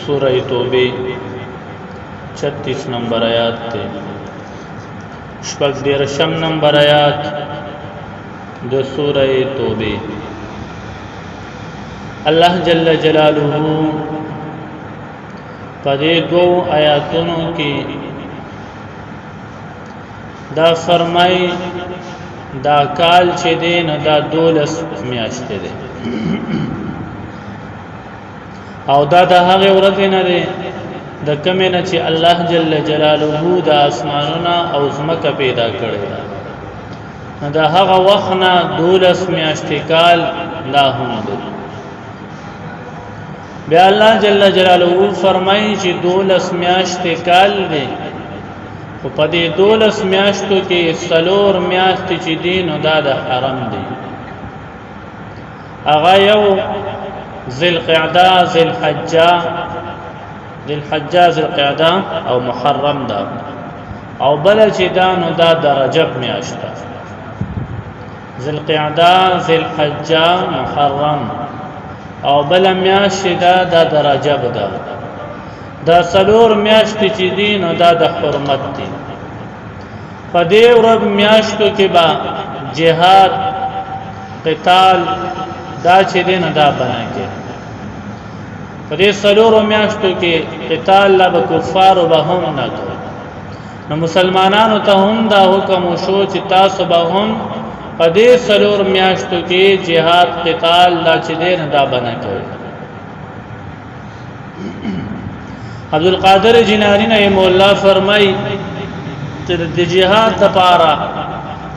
سورہ توبہ 36 نمبر آیات تے شپږ دیرشم نمبر آیات د سورہ توبہ. الله جل جلاله پدې دو آیاتونو کې دا فرمای دا کال چې دین دا 12 میاشتې ده او دا د هغه ورځې نه ده د کومه نه چې الله جل جلاله د اسمانونو او زمکه پیدا کړی دا هغه وخت نه 12 میاشتې کال لا هم ده. بیا الله جل جلاله فرمایي چې 12 میاشتې کال دی او په دې 12 میاشتو کې څلور میاشتې چې دین او دا د حرم دی هغه یو ذل قعده ذل حجه ذل قعده او محرم دا او بل چې دا نو دا د رجب میاشت ده. ذل قعده ذل حجه محرم او بل میاشت دا د رجب ده. دا څلور میاشتې چې دین او دا د حرمت دي. په دې ورځ میاشتو کې با جهاد قتال دا چې دین دا بناکي. په دې څلور میاشتو کې قتال لا به کفار به هم نه کوي. نو مسلمانانو ته هم دا حکم شو چې تاسو به هم په دې څلور میاشتو کې جهاد قتال لا چې دین دا بناکي. عبدالقادر جنانی نے مولا فرمائی د جهاد د پاره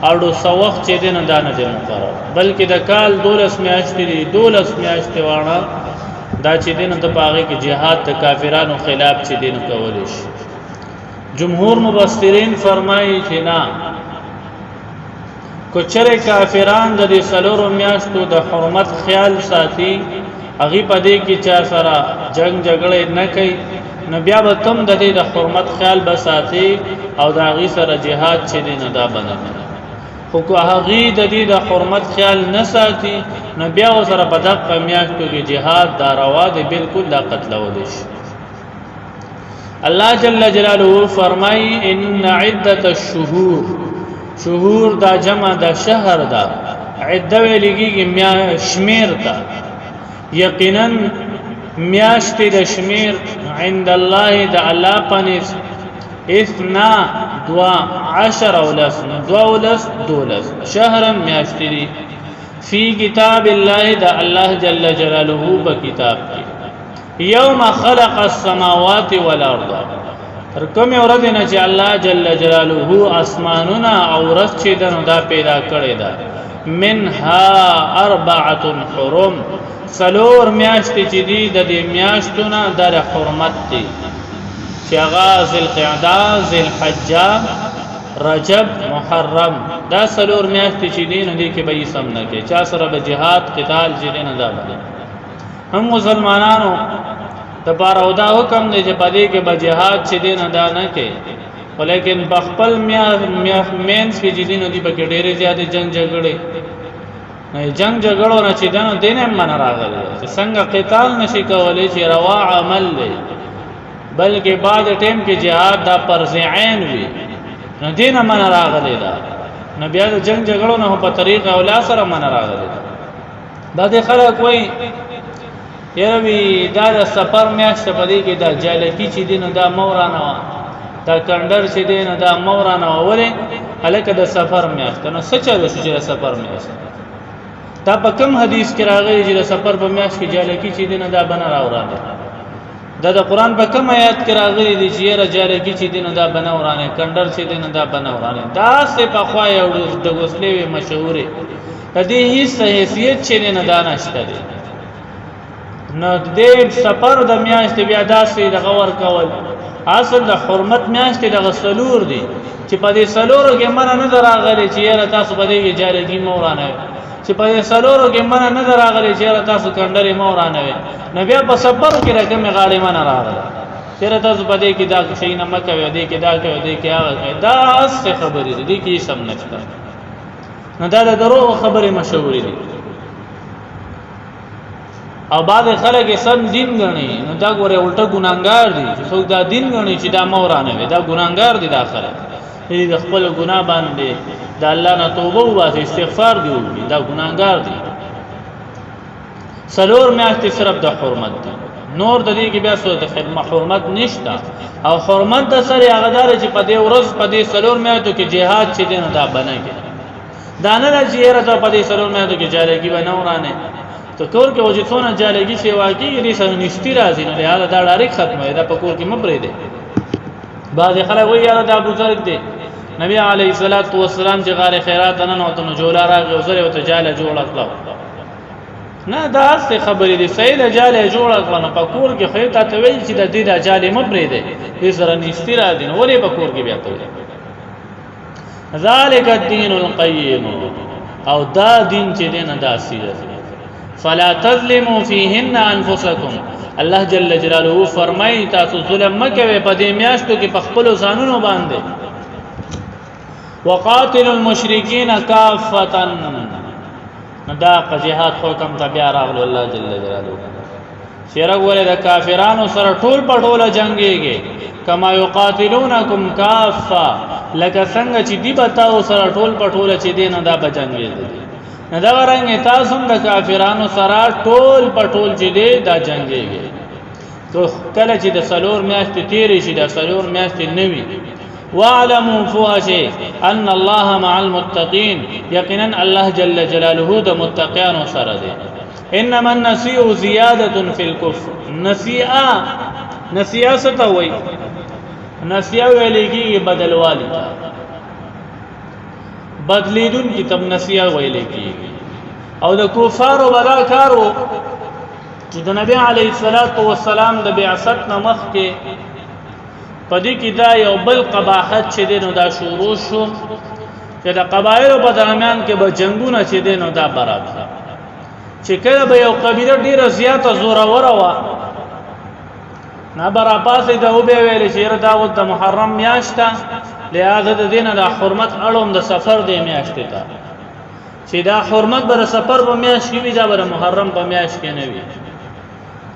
اړو سوخ چې دین دانه دي مقرر بلکې د کال 12 میاشتې دي 12 میاشتې وانه دا چې دین د پاغه کې جهاد د کافرانو خلاف چې دین کول شي. جمهور مفسرین فرمایي چې نه کوچره کافران د دې څلورو میاشتو د حرمت خیال ساتي هغه پدې کې چا سره جنگ جګړه نه کوي نو بیا به تم د دې د حرمت خیال بساتي او د هغه سره jihad چې دین ادا بنوي. خو کو هغه د دې د حرمت خیال نه ساتي نو بیا سره په دغه میاشتو کې jihad دا روا دي بالکل لا قتلول شي. الله جل جلاله فرمای ان عدة الشهور شهور دا جمع دا شهر دا عده ویلږي شمیر دا یقینا میاشت د شمیر عند الله د الله پنځ 12 شهرا میاشت دی فی کتاب الله د الله جل جلاله په کتاب کې یوم خلق السماوات والارض تر کومه ورځ نه چې الله جل جلاله اسمانونه او رس چې دنو دا پیدا کړی دا منها 4 حرم سلور میاشتې چې دی د دې میاشتونه د حرمت دي چې هغه ذل قعده ذل حجه رجب محرم دا سلور میاشتې چې دی نو دې کې به یې سم نه کې چا سره به jihad قتال چې دی نه دا بده هم مسلمانانو د بارو دا حکم دی چې پدې کې به jihad چې دی نه دا نه کې ولیکن بخپل مینس کې چې دی نو دی به ډېرې زیاتې جنگ جګړې نه جنگ جګړو نه چې دنه دینه من راغلی چې څنګه قتال نشي کولای چې روا عمل دی بلکې بعد ټیم کې jihad دا فرض عین وي نه دینه من راغلی دا نه بیا د جنگ جګړو نه په طریقه اولا سره من راغلی دا د خلک وای یروي دا د سفر میاشت په دې کې دا جالکی چې دینه دا مورانه دا کندر چې دینه دا مورانه وره الکه د سفر میاشت نو سچا د سفر میاشت دا په کوم حدیث کې راغلی چې د سفر په میاشت کې جالکی چې دینه دا بنا راوړاله دا د قران په کوم آیات کې راغلی دی چې را جالکی چې دینه دا بنا ورانه کندر چې دینه دا بنا ورانه دا سه په خوا یو د غسلې مشهورې د دې هیڅ حیثیت چې نه دا نشته دی نو دې سفر د میاشت بیا داسې د غور کول اصل د حرمت میاشت د غسلور دی چې په دې سلورو کې من نه دراغلي چې را تاسو په دې کې جالکی مورانه چې په سلورو کې من نه دراغلي چې تاسو کندرې مورانه وي نو بیا په سفر کې راکمه غاړې من راغله چې تاسو په دې کې دا شي نه مکه وي دې کې دا کوي دې کې هغه دا څه خبرې دي کې سم نشته نو دا د درو خبرې مشهورې دي او بعض خلک سم دین غني نو دا ګوره الټه ګناګار دي چې څوک دا دین غني چې دا مورانه وي دا ګناګار دي داخله دې د خپل ګناه باندې د الله نه توبه او استغفار دی دا ګناګار دي سلور میاشتې صرف د حرمت دي نور د دې کې بیا څه د خدمت حرمت نشته او حرمت د سره هغه دار چې په دې ورځ په دې سلور میاشتو کې جهاد چې دین دا بنګي دا نه چې هر په دې سلور میاشتو کې جاريږي ونورانه تو کور کې وجهونه جالګي سی واقعي دې سره نشتی راځي نه دا ډایرکټ ختمه دا په کور کې مبرې دي بعض خلک وایي یاره دا بزرګ دي نبی علیه الصلاۃ والسلام چې غار خیرات نه نوته نو جوړه راغی او زره ته جاله جوړ کړو نه دا څه خبرې دي صحیح جاله جوړ کړو نه په کور کې خیر ته ویل چې د دې جاله مبرې دي دې سره نشتی راځي نو ولې په کور کې بیا ته ذالک الدین القیم او دا دین چې دینه داسي فلا تظلموا فيهن انفسكم الله جل جلاله فرمای تاسو ظلم مکوئ په دې میاشتو کې په خپل ځانونو باندې وقاتلوا المشرکین کافه دا جهاد حکم تبع راغلو الله جل جلاله شرک ولې د کافرانو سره ټول پټوله جنگيږي کما یقاتلونکم کافه لکه څنګه چې دی بتاو سره ټول پټوله چې دین دا بجنګي نه دا ورنګ تاسو د کافرانو سره ټول پټول چې دی دا جنگيږي تو کله چې د سلور میاشتې تیرې شي د سلور میاشتې نوي واعلموا فواشي ان الله مع المتقين یقینا الله جل جلاله د متقینو سره دی انما النسيء زياده في الكفر نسيئه ستوي نسيئه ویلېږي بدلوالی بدلیدون کی تم نسیه ویلې کیږي او د کفارو بلا کارو چې د نبی علی الصلاۃ والسلام د بعثت نمخ کې پدې کې دا یو بل قباحت چې دینو دا شروع شو چې د قبایلو په درمیان کې به جنگونه چې دینو دا برابر چې کله به یو قبیله ډیره زیاته زوره وا نه برا پاسې دا وبې ویل چې دا د محرم میاشته لہذا د دینه د حرمت اړوم د سفر د میاشتې ته چې دا حرمت بر سفر په میاشت کې وي دا بر محرم په میاشت کې نه وي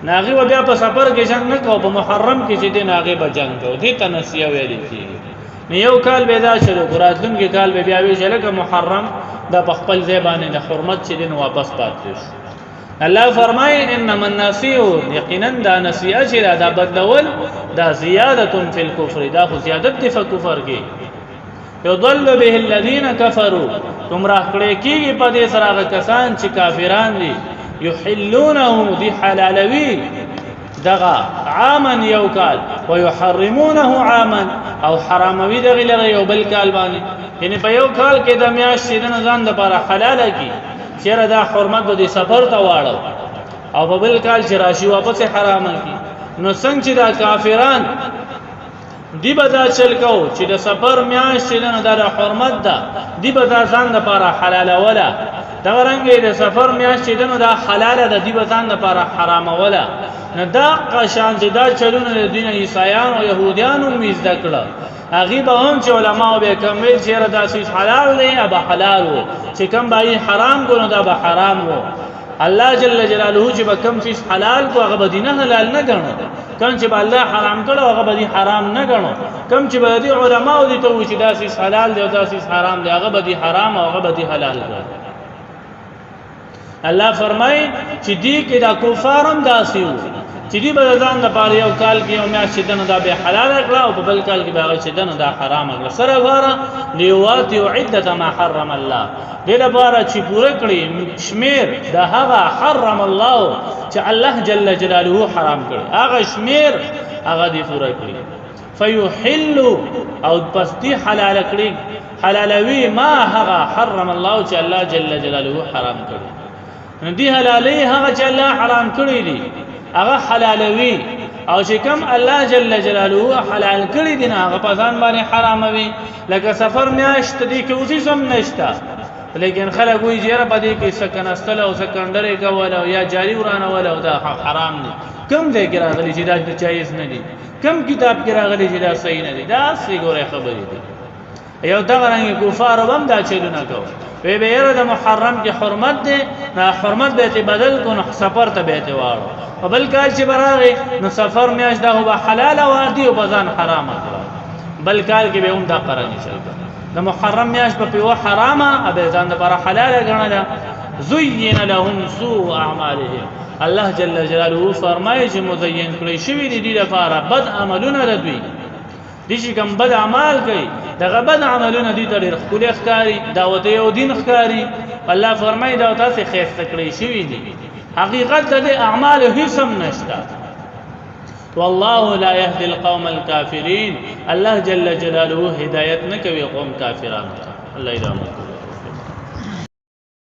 ناغي و بیا په سفر کې جنگ نه کو په محرم کې چې دین هغه به جنگ کو دي تنسیه ویل کیږي نو یو کال به دا شروع ګراتون کې کال به بیا وی چې لکه محرم د خپل ځای باندې د حرمت چې دین واپس پاتې شي الله فرمای انما النسيء یقینا دا نسیه چې دا بدلول دا زیادت فی الكفر دا خو زیادت دی په کفر کې یضل به الذين كفروا گمراه کړي کیږي په دې سره کسان چې کافران دي یحلونه دی حلالوی دغه عاما یو کال ويحرمونه عاما او حراموی دغه لره یو بل کال باندې یعنی په یو کال کې د میاشتې د ځان لپاره حلال کی چیرې دا حرمت به سفر ته واړو او په بل کال چې راشي واپس حرام کی نو څنګه چې دا کافران دی بدا چل کو چې د سفر میاشت نه د حرمت ده دی بدا ځان لپاره حلال ولا دا رنګه د سفر میاشت نه د حلال ده دی بدا ځان لپاره حرام ولا نه دا قشان چې دا چلونه د دین عیسایان او يهوديانو میز دکړه هغه به هم چې علماء به کوم ویل چې دا شی حلال نه ابا حلال وو چې کوم به حرام ګونو دا به حرام وو الله جل جلاله چې به کوم شی حلال کو هغه به دینه حلال نه ګڼو کوم چې به الله حرام کړو هغه به حرام نه ګڼو کوم چې به دي علماء دي ته چې دا شی حلال دی او دا شی حرام دی هغه به حرام او هغه به حلال ګڼو الله فرمای چې دې کې دا کفارم داسي وو چې دې به ځان د پاره یو کال کې یو میاشت دنه دا به حلال کړه او په بل کال کې به هغه چې دنه دا حرام کړه سره غره لیواتي عده ما حرم الله دې لپاره چې پوره کړی شمیر دا هغه حرم الله چې الله جل جلاله حرام کړی هغه شمیر هغه دې پوره کړی فيحل او پس دې حلال کړی حلالوي ما هغه حرم الله چې الله جل جلاله حرام کړی دې حلالي هغه چې الله حرام کړی دي هغه حلالوي او چې کوم الله جل جلاله حلال کړی دي نه هغه په ځان باندې حراموي لکه سفر میاشت دي کې اوسې سم نشتا لیکن خلک وی جره په دې کې سکن استل او سکندري کول او یا جاری ورانه ول او دا حرام دي کوم دې کې راغلي چې دا جایز نه دي کوم کتاب کې راغلي چې دا صحیح نه دي دا څه ګوره خبرې دي یو دا رنګ کفار هم دا چلونه کوي وی به یره د محرم کې حرمت دی نه حرمت به بدل کو نو سفر ته به واړو او بل کال چې براغه نو سفر میاش دا هو حلال او عادي او بزان حرام کړه بل کال کې به هم دا قرار نشي د محرم میاش په پیو حرامه ابه ځان د پر حلال غنل زین لهم سوء اعمالهم الله جل جلاله فرمایي چې مزین کړی شوی دي د لپاره بد عملونه ردوي دي چې کوم بد اعمال کوي دغه بد عملونه دي ته ډېر خپل ښکاری دعوت یو دین ښکاری الله فرمایي دا تاسو خیسته کړی شوی دي حقیقت د اعمال هیڅ هم نشته والله لا يهدي القوم الكافرين الله جل جلاله هدايت نه کوي قوم کافرانو الله يرحمه